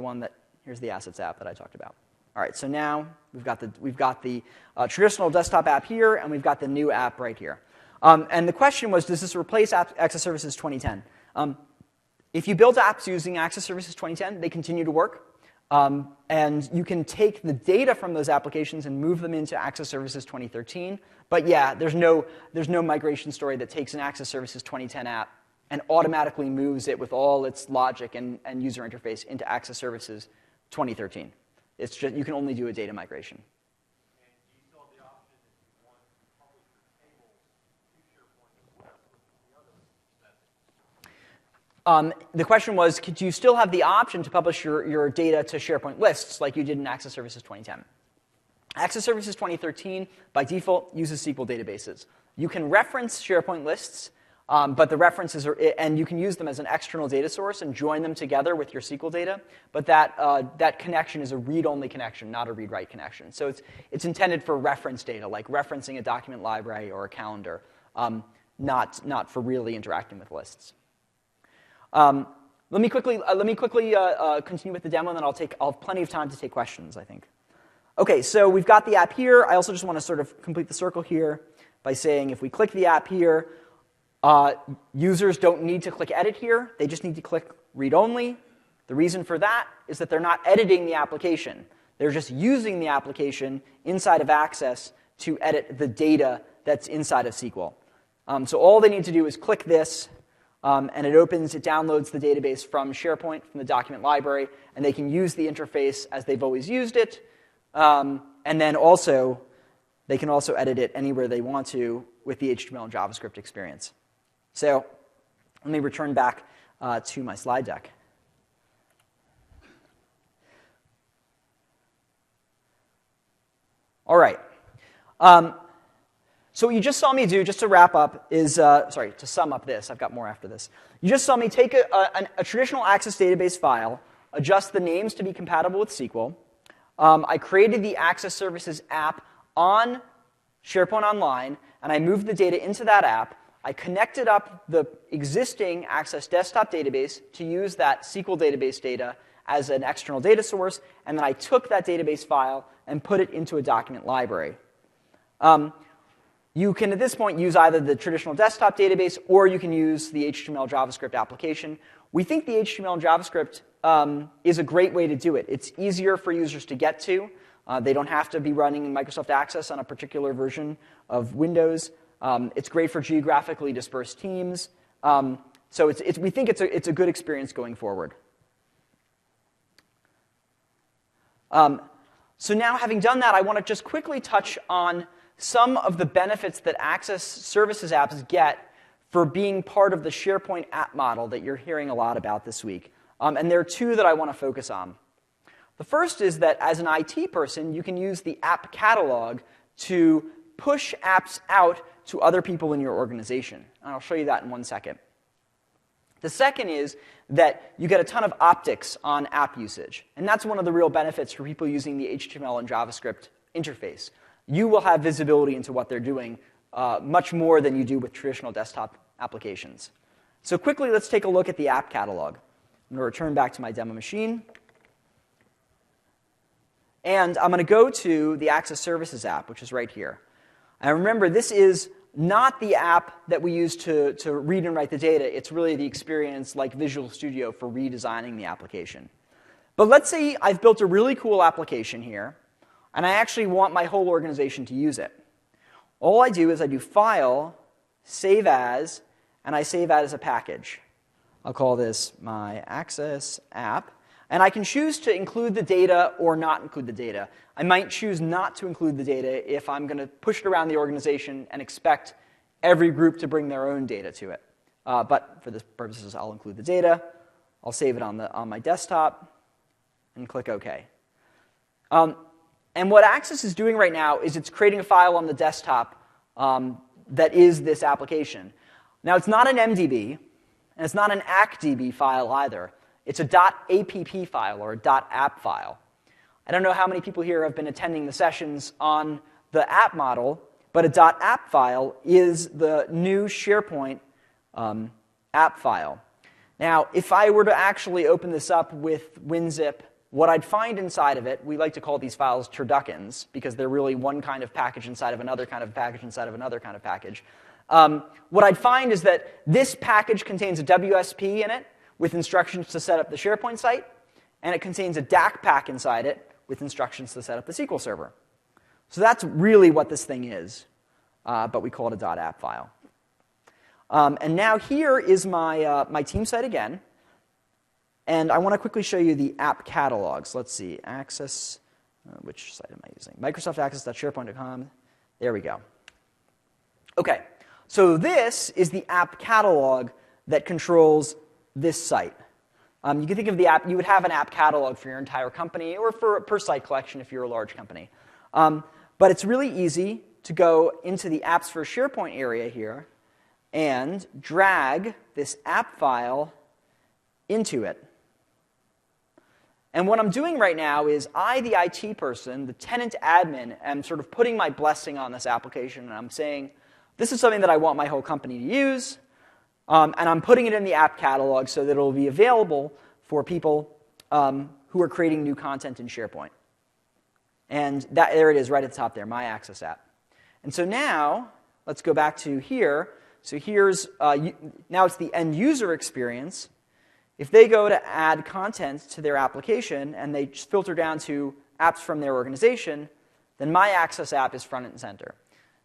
the Assets app that I talked about. All right, so now we've got the traditional desktop app here, and we've got the new app right here. And the question was, does this replace Access Services 2010? If you build apps using Access Services 2010, they continue to work. And you can take the data from those applications and move them into Access Services 2013. But yeah, there's no migration story that takes an Access Services 2010 app and automatically moves it with all its logic and user interface into Access Services 2013. It's just, you can only do a data migration. And do you still have the option if you want to publish your tables to SharePoint as well as the other method? The question was, could you still have the option to publish your data to SharePoint lists like you did in Access Services 2010? Access Services 2013, by default, uses SQL databases. You can reference SharePoint lists, but the references are, and you can use them as an external data source and join them together with your SQL data. But that connection is a read-only connection, not a read-write connection. So it's intended for reference data, like referencing a document library or a calendar, not for really interacting with lists. Let me quickly continue with the demo, and then I'll have plenty of time to take questions, I think. Okay, so we've got the app here. I also just want to sort of complete the circle here by saying if we click the app here, users don't need to click edit here. They just need to click read only. The reason for that is that they're not editing the application. They're just using the application inside of Access to edit the data that's inside of SQL. So all they need to do is click this, and it downloads the database from SharePoint, from the document library, and they can use the interface as they've always used it. And then also, they can also edit it anywhere they want to with the HTML and JavaScript experience. So let me return back to my slide deck. All right. So what you just saw me do, just to wrap up, is, to sum up this. I've got more after this. You just saw me take a traditional Access database file, adjust the names to be compatible with SQL. I created the Access Services app on SharePoint Online, and I moved the data into that app. I connected up the existing Access desktop database to use that SQL database data as an external data source, and then I took that database file and put it into a document library. You can, at this point, use either the traditional desktop database or you can use the HTML JavaScript application. We think the HTML and JavaScript is a great way to do it. It's easier for users to get to. They don't have to be running Microsoft Access on a particular version of Windows. It's great for geographically dispersed teams. So we think it's a good experience going forward. So now, having done that, I want to just quickly touch on some of the benefits that Access Services apps get for being part of the SharePoint app model that you're hearing a lot about this week. And there are two that I want to focus on. The first is that as an IT person, you can use the app catalog to push apps out to other people in your organization. And I'll show you that in 1 second. The second is that you get a ton of optics on app usage. And that's one of the real benefits for people using the HTML and JavaScript interface. You will have visibility into what they're doing much more than you do with traditional desktop applications. So quickly, let's take a look at the app catalog. I'm going to return back to my demo machine. And I'm going to go to the Access Services app, which is right here. And remember, this is not the app that we use to read and write the data. It's really the experience like Visual Studio for redesigning the application. But let's say I've built a really cool application here, and I actually want my whole organization to use it. All I do is I do File, Save As, and I save as a package. I'll call this my Access app. And I can choose to include the data or not include the data. I might choose not to include the data if I'm going to push it around the organization and expect every group to bring their own data to it. But for this purposes, I'll include the data. I'll save it on my desktop and click OK. And what Access is doing right now is it's creating a file on the desktop that is this application. Now, it's not an MDB, and it's not an ACDB file either. It's a .app file or a .app file. I don't know how many people here have been attending the sessions on the app model, but a .app file is the new SharePoint app file. Now, if I were to actually open this up with WinZip, what I'd find inside of it, we like to call these files turduckens, because they're really one kind of package inside of another kind of package inside of another kind of package. What I'd find is that this package contains a WSP in it with instructions to set up the SharePoint site, and it contains a DAC pack inside it with instructions to set up the SQL server. So that's really what this thing is, but we call it a .app file. And now here is my team site again. And I want to quickly show you the app catalogs. Let's see, Access, which site am I using? MicrosoftAccess.SharePoint.com. There we go. OK, so this is the app catalog that controls this site. You can think of the app, you would have an app catalog for your entire company, or per site collection if you're a large company. But it's really easy to go into the Apps for SharePoint area here and drag this app file into it. And what I'm doing right now is I, the IT person, the tenant admin, am sort of putting my blessing on this application, and I'm saying, this is something that I want my whole company to use, and I'm putting it in the app catalog so that it will be available for people who are creating new content in SharePoint. And there it is right at the top there, My Access app. And so now, let's go back to here. So here's, now it's the end user experience. If they go to add content to their application and they just filter down to apps from their organization, then My Access app is front and center.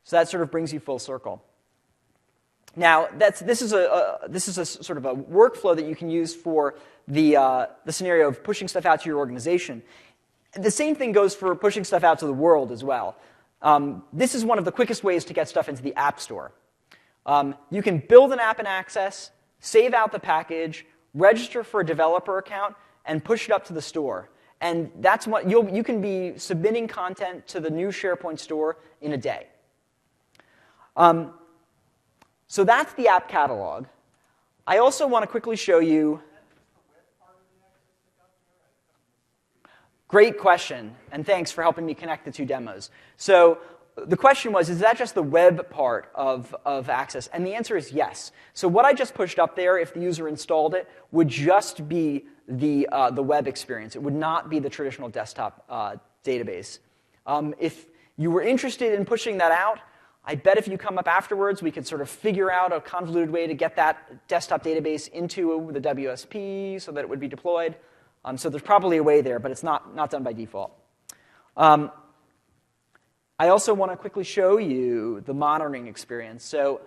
So that sort of brings you full circle. Now, this is a sort of a workflow that you can use for the scenario of pushing stuff out to your organization. The same thing goes for pushing stuff out to the world as well. This is one of the quickest ways to get stuff into the App Store. You can build an app in Access, save out the package, register for a developer account, and push it up to the store. And that's what you can be submitting content to the new SharePoint store in a day. So that's the app catalog. I also want to quickly show you. Great question, and thanks for helping me connect the two demos. So the question was, is that just the web part of Access? And the answer is yes. So what I just pushed up there, if the user installed it, would just be the web experience. It would not be the traditional desktop database. If you were interested in pushing that out, I bet if you come up afterwards, we could sort of figure out a convoluted way to get that desktop database into the WSP so that it would be deployed. So there's probably a way there, but it's not done by default. I also want to quickly show you the monitoring experience. So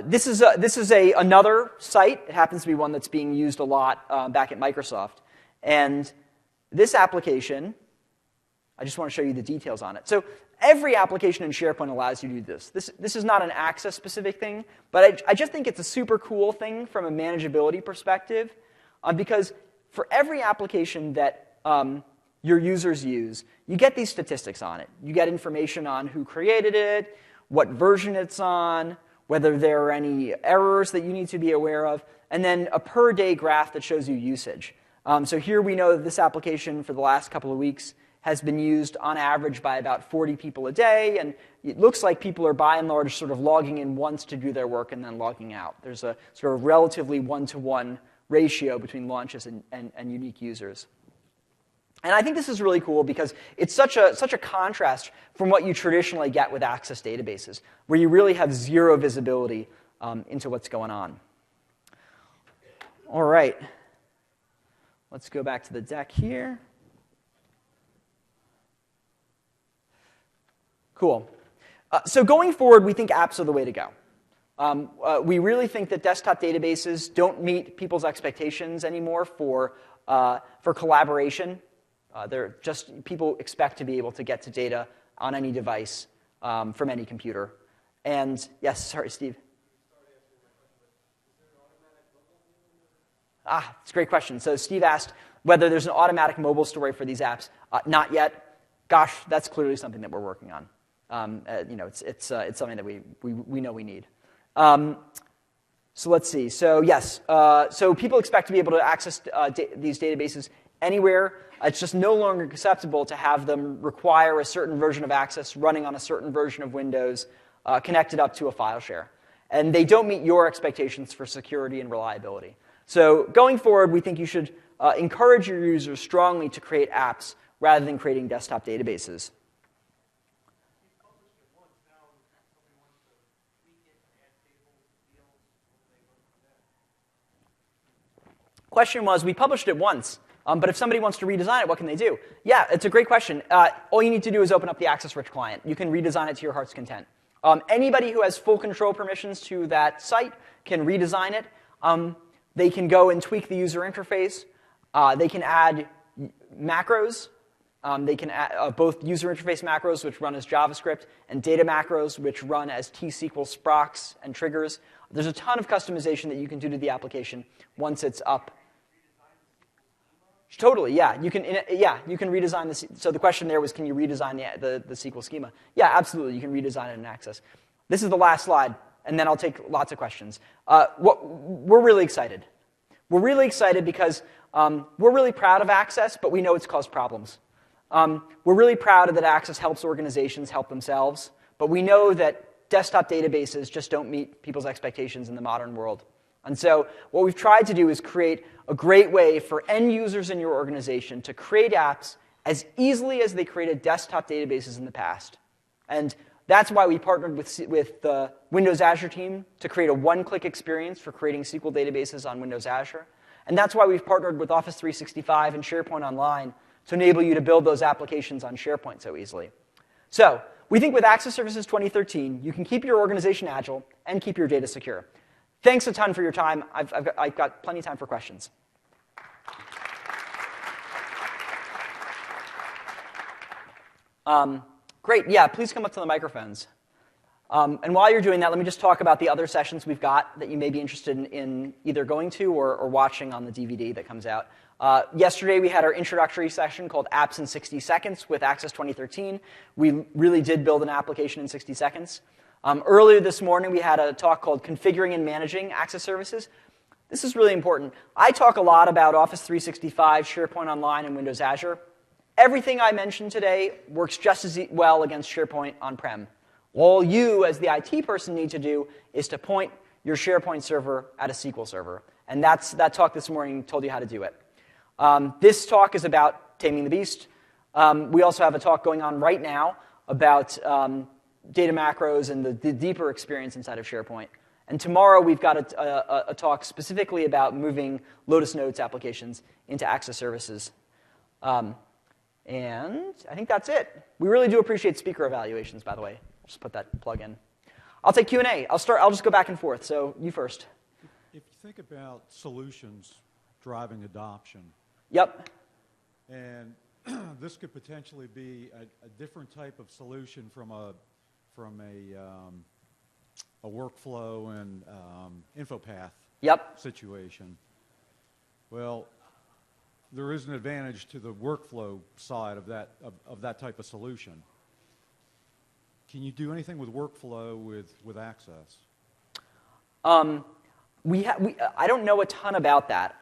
this is another site. It happens to be one that's being used a lot back at Microsoft. And this application, I just want to show you the details on it. So every application in SharePoint allows you to do this. This is not an Access-specific thing, but I just think it's a super cool thing from a manageability perspective, because for every application that your users use, you get these statistics on it. You get information on who created it, what version it's on, whether there are any errors that you need to be aware of, and then a per-day graph that shows you usage. So here we know that this application for the last couple of weeks has been used on average by about 40 people a day, and it looks like people are by and large sort of logging in once to do their work and then logging out. There's a sort of relatively one-to-one ratio between launches and unique users. And I think this is really cool because it's such a contrast from what you traditionally get with Access databases, where you really have zero visibility into what's going on. All right. Let's go back to the deck here. Cool. So going forward, we think apps are the way to go. We really think that desktop databases don't meet people's expectations anymore for collaboration. They're just, people expect to be able to get to data on any device from any computer. And yes, sorry, Steve. It's a great question. So Steve asked whether there's an automatic mobile story for these apps. Not yet. Gosh, that's clearly something that we're working on. It's something that we know we need. So let's see. So yes, so people expect to be able to access these databases anywhere. It's just no longer acceptable to have them require a certain version of access running on a certain version of Windows connected up to a file share. And they don't meet your expectations for security and reliability. So going forward, we think you should encourage your users strongly to create apps rather than creating desktop databases. Question was, we published it once, but if somebody wants to redesign it, what can they do? Yeah, it's a great question. All you need to do is open up the Access-Rich client. You can redesign it to your heart's content. Anybody who has full control permissions to that site can redesign it. They can go and tweak the user interface. They can add macros. They can add both user interface macros, which run as JavaScript, and data macros, which run as T-SQL sprocs and triggers. There's a ton of customization that you can do to the application once it's up. Totally, yeah. You can redesign this. So the question there was, can you redesign the SQL schema? Yeah, absolutely. You can redesign it in Access. This is the last slide, and then I'll take lots of questions. We're really excited. We're really excited because we're really proud of Access, but we know it's caused problems. We're really proud that Access helps organizations help themselves, but we know that desktop databases just don't meet people's expectations in the modern world. And so what we've tried to do is create a great way for end users in your organization to create apps as easily as they created desktop databases in the past. And that's why we partnered with the Windows Azure team to create a one-click experience for creating SQL databases on Windows Azure. And that's why we've partnered with Office 365 and SharePoint Online to enable you to build those applications on SharePoint so easily. So we think with Access Services 2013, you can keep your organization agile and keep your data secure. Thanks a ton for your time. I've got plenty of time for questions. Great. Yeah, please come up to the microphones. And while you're doing that, let me just talk about the other sessions we've got that you may be interested in either going to or watching on the DVD that comes out. Yesterday, we had our introductory session called Apps in 60 Seconds with Access 2013. We really did build an application in 60 seconds. Earlier this morning, we had a talk called Configuring and Managing Access Services. This is really important. I talk a lot about Office 365, SharePoint Online, and Windows Azure. Everything I mentioned today works just as well against SharePoint on-prem. All you, as the IT person, need to do is to point your SharePoint server at a SQL server. And that talk this morning told you how to do it. This talk is about Taming the Beast. We also have a talk going on right now about data macros and the deeper experience inside of SharePoint. And tomorrow we've got a talk specifically about moving Lotus Notes applications into Access Services. And I think that's it. We really do appreciate speaker evaluations, by the way. I'll just put that plug in. I'll take Q&A. I'll just go back and forth. So you first. If you think about solutions driving adoption. Yep. And this could potentially be a different type of solution from a workflow and InfoPath situation. Well, there is an advantage to the workflow side of that type of solution. Can you do anything with workflow with Access? I don't know a ton about that.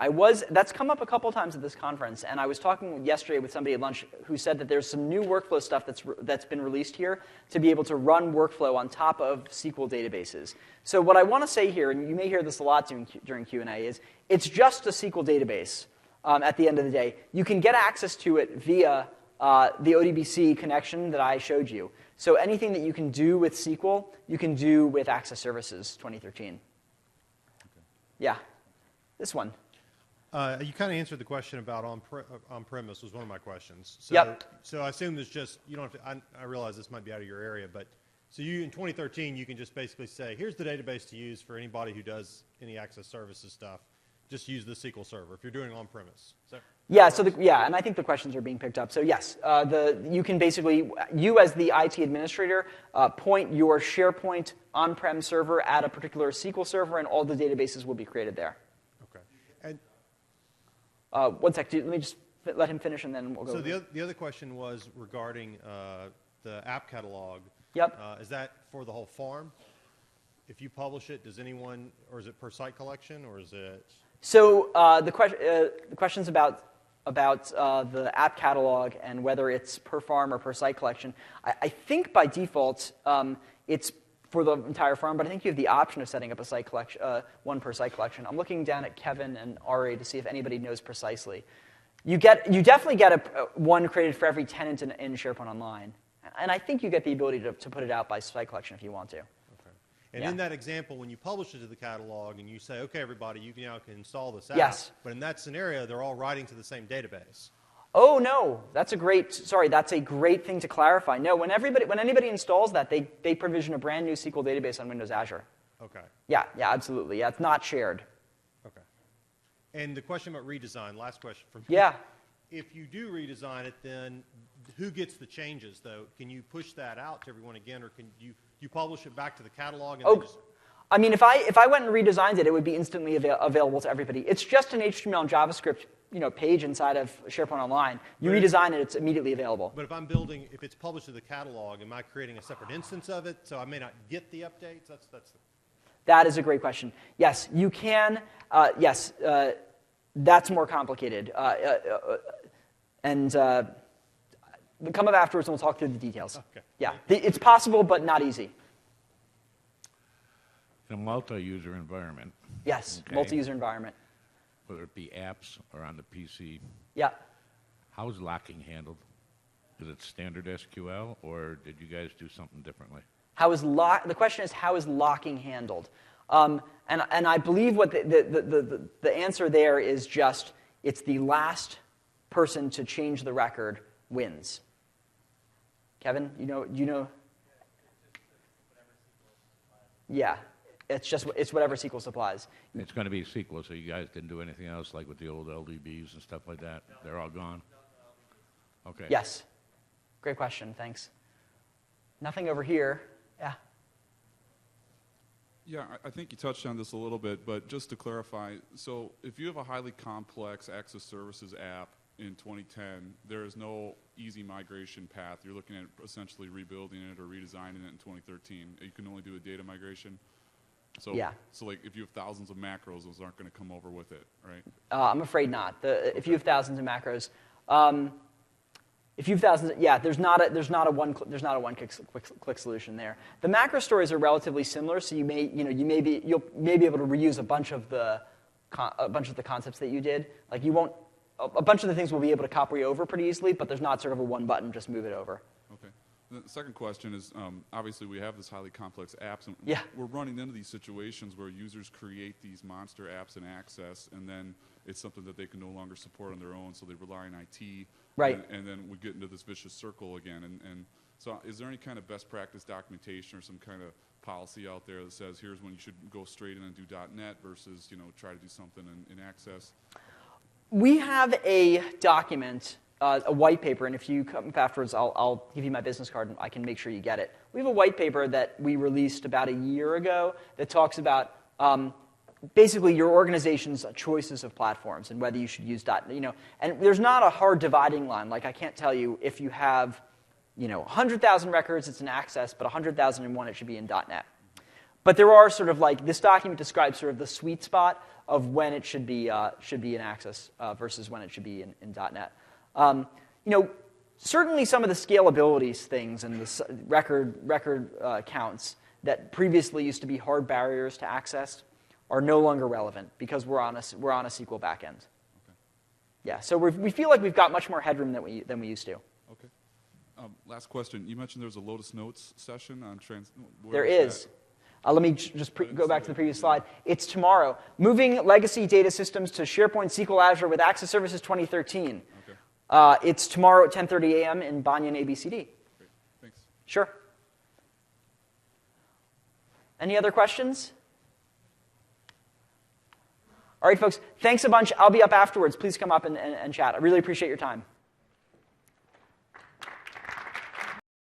That's come up a couple times at this conference, and I was talking yesterday with somebody at lunch who said that there's some new workflow stuff that's been released here to be able to run workflow on top of SQL databases. So what I want to say here, and you may hear this a lot during Q&A, is it's just a SQL database at the end of the day. You can get access to it via the ODBC connection that I showed you. So anything that you can do with SQL, you can do with Access Services 2013. Yeah, this one. You kind of answered the question about on-premise was one of my questions. So, yep. So I assume there's just, you don't have to, I realize this might be out of your area, but So you, in 2013, you can just basically say, here's the database to use for anybody who does any access services stuff. Just use the SQL Server if you're doing on-premise. Yeah, and I think the questions are being picked up. So yes, you can basically, you as the IT administrator, point your SharePoint on-prem server at a particular SQL server, and all the databases will be created there. Okay. And 1 sec, let me just let him finish, and then we'll go. So the other question was regarding the app catalog. Yep. Is that for the whole farm? If you publish it, does anyone, or is it per site collection, or is it? So the questions about the app catalog and whether it's per farm or per site collection, I think by default it's for the entire farm, but I think you have the option of setting up a site collection, one per site collection. I'm looking down at Kevin and Ari to see if anybody knows precisely. You definitely get one created for every tenant in SharePoint Online, and I think you get the ability to put it out by site collection if you want to. And in that example, when you publish it to the catalog and you say, okay, everybody, you now can install this app. Yes. But in that scenario, they're all writing to the same database. Oh, no. That's a great thing to clarify. No, when anybody installs that, they provision a brand new SQL database on Windows Azure. Okay. Yeah, absolutely. Yeah, it's not shared. Okay. And the question about redesign, last question from me. Yeah. If you do redesign it, then who gets the changes, though? Can you push that out to everyone again, or can you publish it back to the catalog? And I mean, if I went and redesigned it, it would be instantly available to everybody. It's just an HTML and JavaScript page inside of SharePoint Online. You redesign it, it's immediately available. But if it's published to the catalog, am I creating a separate instance of it, so I may not get the updates? That is a great question. Yes, you can. Yes, that's more complicated. Come up afterwards and we'll talk through the details. Okay. Yeah, it's possible, but not easy. In a multi-user environment. Yes, okay, multi-user environment. Whether it be apps or on the PC. Yeah. How is locking handled? Is it standard SQL, or did you guys do something differently? The question is, how is locking handled? And I believe what the answer there is just, it's the last person to change the record wins. Kevin, you know? Yeah, it's whatever SQL supplies. It's going to be SQL, so you guys didn't do anything else like with the old LDBs and stuff like that? They're all gone? Okay. Yes. Great question, thanks. Nothing over here. Yeah. Yeah, I think you touched on this a little bit, but just to clarify, so if you have a highly complex access services app in 2010, there is no easy migration path. You're looking at essentially rebuilding it or redesigning it in 2013. You can only do a data migration. So, yeah. So like if you have thousands of macros, those aren't going to come over with it, right? I'm afraid not. If you have thousands of macros, there's not a one-click solution there. The macro stories are relatively similar, so you'll be able to reuse a bunch of the concepts that you did. Like a bunch of the things will be able to copy over pretty easily, but there's not sort of a one button, just move it over. Okay. The second question is, obviously we have this highly complex apps, and yeah. We're running into these situations where users create these monster apps in Access, and then it's something that they can no longer support on their own, so they rely on IT. Right. And then we get into this vicious circle again. And so is there any kind of best practice documentation or some kind of policy out there that says here's when you should go straight in and do .NET versus try to do something in Access? We have a document, a white paper, and if you come up afterwards, I'll give you my business card and I can make sure you get it. We have a white paper that we released about a year ago that talks about basically your organization's choices of platforms and whether you should use .NET. And there's not a hard dividing line. Like I can't tell you if you have 100,000 records, it's in Access, but 100,001 it should be in .NET. But there are sort of like, this document describes sort of the sweet spot of when it should be in Access versus when it should be in .NET. Certainly some of the scalability things and the record counts that previously used to be hard barriers to access are no longer relevant because we're on a SQL backend. Okay. Yeah, so we feel like we've got much more headroom than we used to. Okay. Last question. You mentioned there was a Lotus Notes session on There is. Let me just go back to the previous slide. It's tomorrow. Moving legacy data systems to SharePoint SQL Azure with Access Services 2013. Okay. It's tomorrow at 10:30 a.m. in Banyan ABCD. Great. Thanks. Sure. Any other questions? All right, folks, thanks a bunch. I'll be up afterwards. Please come up and chat. I really appreciate your time.